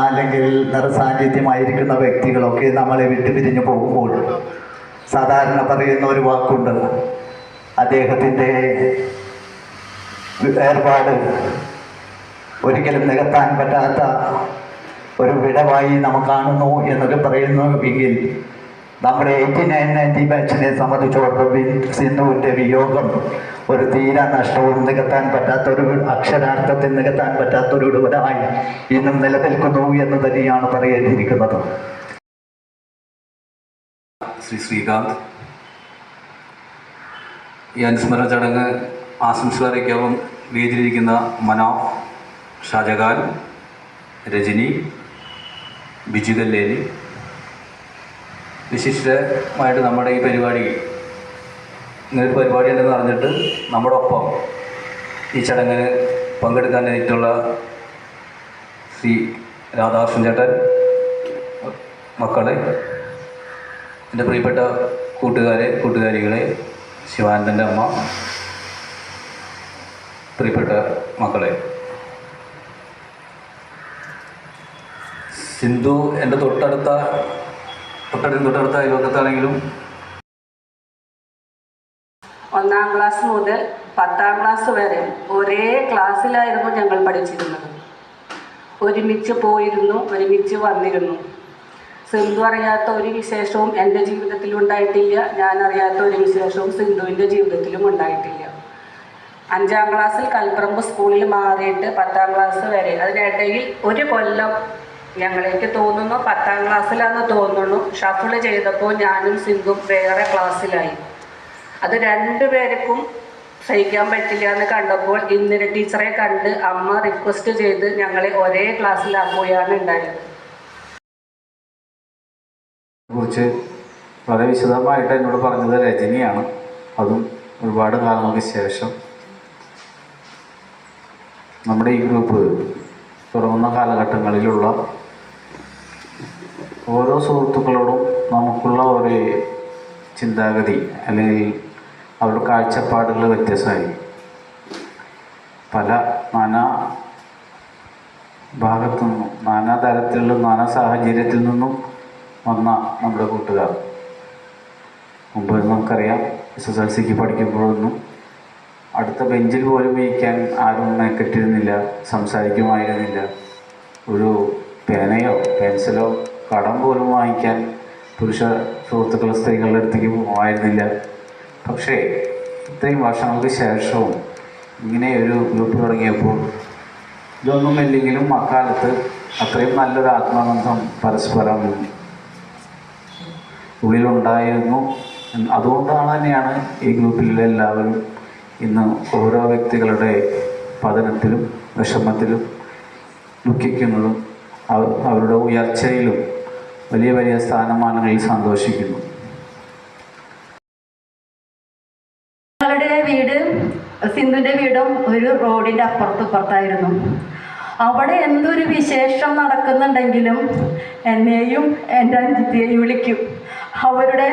അല്ലെങ്കിൽ നിറസാന്നിധ്യമായിരിക്കുന്ന വ്യക്തികളൊക്കെ നമ്മളെ വിട്ടുപിരിഞ്ഞു പോകുമ്പോൾ സാധാരണ പറയുന്ന ഒരു വാക്കുണ്ട്, അദ്ദേഹത്തിൻ്റെ വേർപാട് ഒരിക്കലും നികത്താൻ പറ്റാത്ത ഒരു വിടവായി നാം കാണുന്നു എന്നൊക്കെ പറയുന്നു. എങ്കിൽ നമ്മുടെ 89-90 ബാച്ചിനെ സംബന്ധിച്ചോടൊപ്പം സിന്ധുവിൻ്റെ വിയോഗം ഒരു തീരാ നഷ്ടവും നികത്താൻ പറ്റാത്തൊരു, അക്ഷരാർത്ഥത്തിൽ നികത്താൻ പറ്റാത്തൊരു വിടവായി ഇന്നും നിലനിൽക്കുന്നു എന്ന് തന്നെയാണ് പറയേണ്ടിയിരിക്കുന്നത്. ശ്രീ ശ്രീകാന്ത്, ഈ അനുസ്മരണ ചടങ്ങ് ആശംസകൾ അറിയിക്കാവും വേദിയിലിരിക്കുന്ന മനോ, ഷാജഹാൻ, രജനി, ബിജു കല്ലേരി. വിശിഷ്ടമായിട്ട് നമ്മുടെ ഈ പരിപാടി, ഇങ്ങനൊരു പരിപാടി ഉണ്ടെന്ന് അറിഞ്ഞിട്ട് നമ്മുടെ ഒപ്പം ഈ ചടങ്ങിന് പങ്കെടുക്കാനായിട്ടുള്ള ശ്രീ രാധാകൃഷ്ണൻ ചേട്ടൻ, മക്കളെ, എൻ്റെ പ്രിയപ്പെട്ട കൂട്ടുകാരികളെ, ശിവാനന്ദൻ്റെ അമ്മ, പ്രിയപ്പെട്ട മക്കളെ, സിന്ധു എൻ്റെ തൊട്ടടുത്ത അയൽവക്കത്താണെങ്കിലും 1ാം ക്ലാസ് മുതൽ 10ാം ക്ലാസ് വരെ ഒരേ ക്ലാസ്സിലായിരുന്നു ഞങ്ങൾ പഠിച്ചിരുന്നത്. ഒരുമിച്ച് പോയിരുന്നു, ഒരുമിച്ച് വന്നിരുന്നു. സിന്ധു അറിയാത്ത ഒരു വിശേഷവും എൻ്റെ ജീവിതത്തിലും ഉണ്ടായിട്ടില്ല. ഞാൻ അറിയാത്ത ഒരു വിശേഷവും സിന്ധുവിൻ്റെ ജീവിതത്തിലും ഉണ്ടായിട്ടില്ല. 5ാം ക്ലാസ്സിൽ കൽപ്പറമ്പ് സ്കൂളിൽ മാറിയിട്ട് 10ാം ക്ലാസ് വരെ, അതിനിടയിൽ ഒരു കൊല്ലം ഞങ്ങളേക്ക് തോന്നുന്നു 10ാം ക്ലാസ്സിലാണെന്ന് തോന്നുന്നു, ഷഫിൾ ചെയ്തപ്പോൾ ഞാനും സിന്ധുവും വേറെ ക്ലാസ്സിലായി. അത് രണ്ടുപേർക്കും സഹിക്കാൻ പറ്റില്ല എന്ന് കണ്ടപ്പോൾ ഇന്ദിര ടീച്ചറെ കണ്ട് അമ്മ റിക്വസ്റ്റ് ചെയ്ത് ഞങ്ങളെ ഒരേ ക്ലാസ്സിലാക്കുകയാണ് ഉണ്ടായത്. കുറിച്ച് വളരെ വിശദമായിട്ട് എന്നോട് പറഞ്ഞത് രജനിയാണ്. അതും ഒരുപാട് കാലങ്ങൾക്ക് ശേഷം. നമ്മുടെ ഈ ഗ്രൂപ്പ് തുടങ്ങുന്ന കാലഘട്ടങ്ങളിലുള്ള ഓരോ സുഹൃത്തുക്കളോടും നമുക്കുള്ള ഒരു ചിന്താഗതി അല്ലെങ്കിൽ അവരുടെ കാഴ്ചപ്പാടുകൾ വ്യത്യസ്തമായി. പല നാനാ ഭാഗത്തു നിന്നും, നാനാ തരത്തിലുള്ള, നാനാ സാഹചര്യത്തിൽ നിന്നും വന്ന നമ്മുടെ കൂട്ടുകാർ. മുമ്പ് നമുക്കറിയാം, SSLCക്ക് പഠിക്കുമ്പോഴൊന്നും അടുത്ത ബെഞ്ചിൽ പോലും ഇരിക്കാൻ ആരും മെനക്കെട്ടിരുന്നില്ല, സംസാരിക്കുമായിരുന്നില്ല. ഒരു പേനയോ പെൻസിലോ കടം പോലും വാങ്ങിക്കാൻ പുരുഷ സുഹൃത്തുക്കൾ സ്ത്രീകളുടെ അടുത്തേക്ക് പോകുമായിരുന്നില്ല. പക്ഷേ ഇത്രയും വർഷങ്ങൾക്ക് ശേഷവും ഇങ്ങനെ ഒരു ഗ്രൂപ്പ് തുടങ്ങിയപ്പോൾ ഇതൊന്നുമില്ലെങ്കിലും അക്കാലത്ത് അത്രയും നല്ലൊരു ആത്മബന്ധം പരസ്പരം ഉള്ളിലുണ്ടായിരുന്നു. അതുകൊണ്ടാണ് തന്നെയാണ് ഈ ഗ്രൂപ്പിലെ എല്ലാവരും ഇന്ന് ഓരോ വ്യക്തികളുടെ പതനത്തിലും വിഷമത്തിലും ദുഃഖിക്കുന്നതും അവരുടെ ഉയർച്ചയിലും വലിയ വലിയ സ്ഥാനമാനങ്ങളിൽ സന്തോഷിക്കുന്നു. ഞങ്ങളുടെ വീട്, സിന്ധുവിൻ്റെ വീടും ഒരു റോഡിൻ്റെ അപ്പുറത്തായിരുന്നു. അവിടെ എന്തൊരു വിശേഷം നടക്കുന്നുണ്ടെങ്കിലും എന്നെയും എൻ്റെ അനുജത്തിയെയും വിളിക്കും. അവരുടെ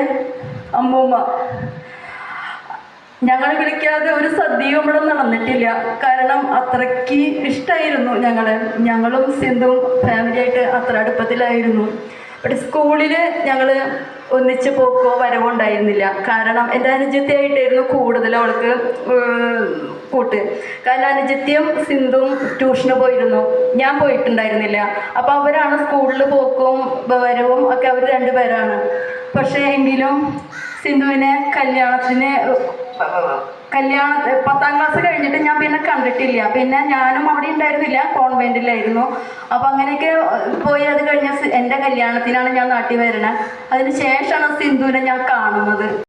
അമ്മൂമ്മ. ഞങ്ങൾ വിളിക്കാതെ ഒരു സദ്യയും ഇവിടെ നടന്നിട്ടില്ല. കാരണം അത്രയ്ക്ക് ഇഷ്ടമായിരുന്നു ഞങ്ങളും സിന്ധുവും ഫാമിലിയായിട്ട് അത്ര അടുപ്പത്തിലായിരുന്നു. ഇവിടെ സ്കൂളിൽ ഞങ്ങൾ ഒന്നിച്ച് പോക്കോ വരവോ ഉണ്ടായിരുന്നില്ല. കാരണം എൻ്റെ അനുജത്തിയായിട്ടായിരുന്നു കൂടുതൽ അവൾക്ക് കൂട്ട്. കാരണം അനുജത്തിയും സിന്ധുവും ട്യൂഷന് പോയിരുന്നു, ഞാൻ പോയിട്ടുണ്ടായിരുന്നില്ല. അപ്പോൾ അവരാണ് സ്കൂളിൽ പോക്കും വരവും ഒക്കെ, അവർ രണ്ടുപേരാണ്. പക്ഷേ എങ്കിലും സിന്ധുവിനെ കല്യാണത്തിന് 10ാം ക്ലാസ് കഴിഞ്ഞിട്ട് ഞാൻ പിന്നെ കണ്ടിട്ടില്ല. പിന്നെ ഞാനും അവിടെ ഉണ്ടായിരുന്നില്ല, കോൺവെൻറ്റിലായിരുന്നു. അപ്പോൾ അങ്ങനെയൊക്കെ പോയി അത് കഴിഞ്ഞ എൻ്റെ കല്യാണത്തിനാണ് ഞാൻ നാട്ടിൽ വരണത്. അതിന് ശേഷമാണ് സിന്ധുവിനെ ഞാൻ കാണുന്നത്.